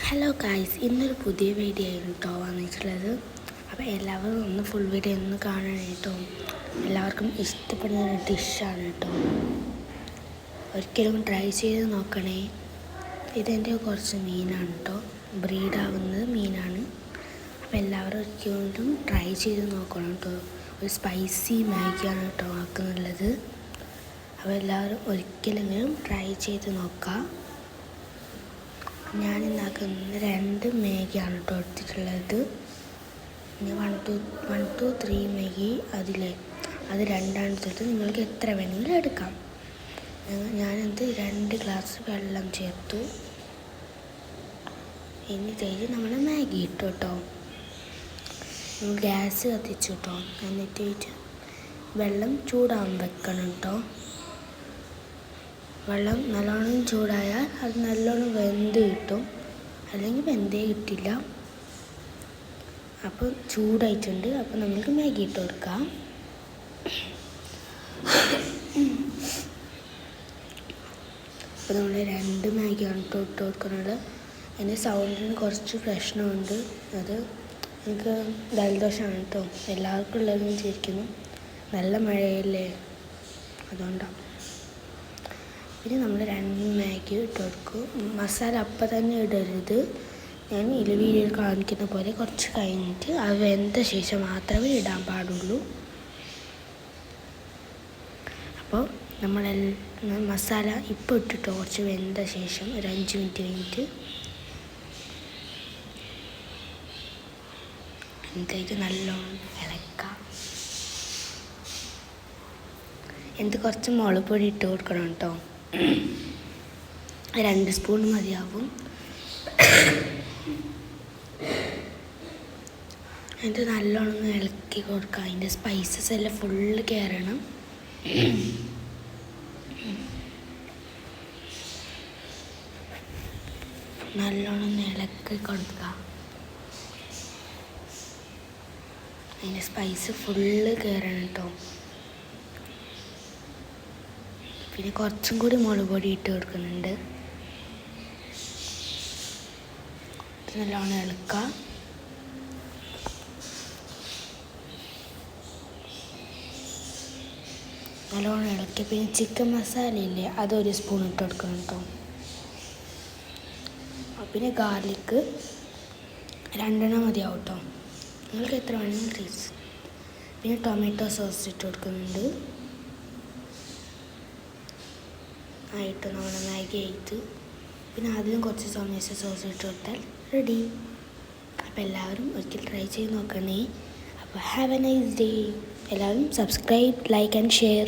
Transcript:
Hello guys, ഇന്നൊരു പുതിയ video ആയിരുന്നു കേട്ടോ വന്നിട്ടുള്ളത്. അപ്പോൾ എല്ലാവരും ഒന്ന് ഫുൾ വീഡിയോ ഒന്ന് കാണണം കേട്ടോ. എല്ലാവർക്കും ഇഷ്ടപ്പെടുന്ന ഒരു ഡിഷാണ് കേട്ടോ. ഒരിക്കലും ട്രൈ ചെയ്ത് നോക്കണേ. ഇതെൻ്റെ കുറച്ച് മീനാണ് കേട്ടോ, ബ്രീഡാവുന്നത് മീനാണ്. അപ്പോൾ എല്ലാവരും ഒരിക്കലും ട്രൈ ചെയ്ത് നോക്കണം കേട്ടോ. ഒരു സ്പൈസി മാഗിയാണ് കേട്ടോ ആക്കുന്നുള്ളത്. അപ്പോൾ എല്ലാവരും ഒരിക്കലെങ്കിലും ട്രൈ ചെയ്ത് നോക്കാം. ഞാൻ ഉണ്ടാക്കുന്നത് 2 മാഗിയാണ് കേട്ടോ എടുത്തിട്ടുള്ളത്. ഇനി 1 to 3 മാഗി അത് 2 എടുത്തിട്ട് നിങ്ങൾക്ക് എത്ര വേണമെങ്കിലും എടുക്കാം. ഞാനത് 2 ഗ്ലാസ് വെള്ളം ചേർത്തു. ഇനി തേച്ച് നമ്മൾ മാഗി ഇട്ടു കേട്ടോ. ഗ്യാസ് കത്തിച്ചു കേട്ടോ. എന്നിട്ട് വെള്ളം ചൂടാൻ വെക്കണം കേട്ടോ. വെള്ളം നല്ലോണം ചൂടായാൽ അത് നല്ലോണം വെന്ത് കിട്ടും, അല്ലെങ്കിൽ വെന്തേ കിട്ടില്ല. അപ്പോൾ ചൂടായിട്ടുണ്ട്. അപ്പോൾ നമുക്ക് മാഗി ഇട്ട് കൊടുക്കാം. അപ്പോൾ നമ്മൾ 2 മാഗിയാണ് ഇട്ട് കൊടുക്കുന്നത്. എൻ്റെ സൗണ്ടിന് കുറച്ച് പ്രശ്നമുണ്ട്. അത് എനിക്ക് ജലദോഷമാണ് കേട്ടോ. എല്ലാവർക്കും ഉള്ളതെന്ന് വിചാരിക്കുന്നു. നല്ല മഴയല്ലേ, അതുകൊണ്ടാണ്. പിന്നെ നമ്മൾ 2 മാഗി ഇട്ട് കൊടുക്കും. മസാല അപ്പം തന്നെ ഇടരുത്. ഞാൻ ഈ വീഡിയോയിൽ കാണിക്കുന്ന പോലെ കുറച്ച് കഴിഞ്ഞിട്ട് അത് വെന്ത ശേഷം മാത്രമേ ഇടാൻ പാടുള്ളൂ. അപ്പോൾ നമ്മൾ മസാല ഇപ്പോൾ ഇട്ടിട്ട് കുറച്ച് വെന്ത ശേഷം ഒരു 5 മിനിറ്റ് കഴിഞ്ഞിട്ട് എന്നിട്ട് നല്ലോണം ഇളക്കാം. എന്നിട്ട് കുറച്ച് മുളക് പൊടി ഇട്ട് കൊടുക്കണം കേട്ടോ. 2 സ്പൂൺ മതിയാവും. എന്നിട്ട് നല്ലോണം ഇളക്കി കൊടുക്കുക. അതിൻ്റെ സ്പൈസസ് എല്ലാം ഫുള്ള് കയറണം. നല്ലോണം ഇളക്കി കൊടുക്കുക. അതിൻ്റെ സ്പൈസ് ഫുള്ള് കയറണം കേട്ടോ. പിന്നെ കുറച്ചും കൂടി മുളക് പൊടി ഇട്ട് കൊടുക്കുന്നുണ്ട്. നല്ലോണം ഇളക്കുക. നല്ലോണം ഇളക്കി പിന്നെ ചിക്കൻ മസാല ഇല്ലേ, അത് 1 സ്പൂൺ ഇട്ട് കൊടുക്കണം കേട്ടോ. പിന്നെ ഗാർലിക്ക് 2 മതിയാവും കേട്ടോ. നിങ്ങൾക്ക് എത്ര വേണമെങ്കിലും പ്ലീസ്. പിന്നെ ടൊമാറ്റോ സോസ് ഇട്ട് കൊടുക്കുന്നുണ്ട്. ആയിട്ട് നമ്മൾ മാഗി ആയിട്ട് പിന്നെ അതിലും കുറച്ച് ടൊമാറ്റോ സോസ് ഇട്ട് കൊടുത്താൽ റെഡി. അപ്പോൾ എല്ലാവരും ഒരിക്കൽ ട്രൈ ചെയ്ത് നോക്കണേ. അപ്പോൾ ഹാവ് എ നൈസ് ഡേ. എല്ലാവരും സബ്സ്ക്രൈബ്, ലൈക്ക് ആൻഡ് ഷെയർ.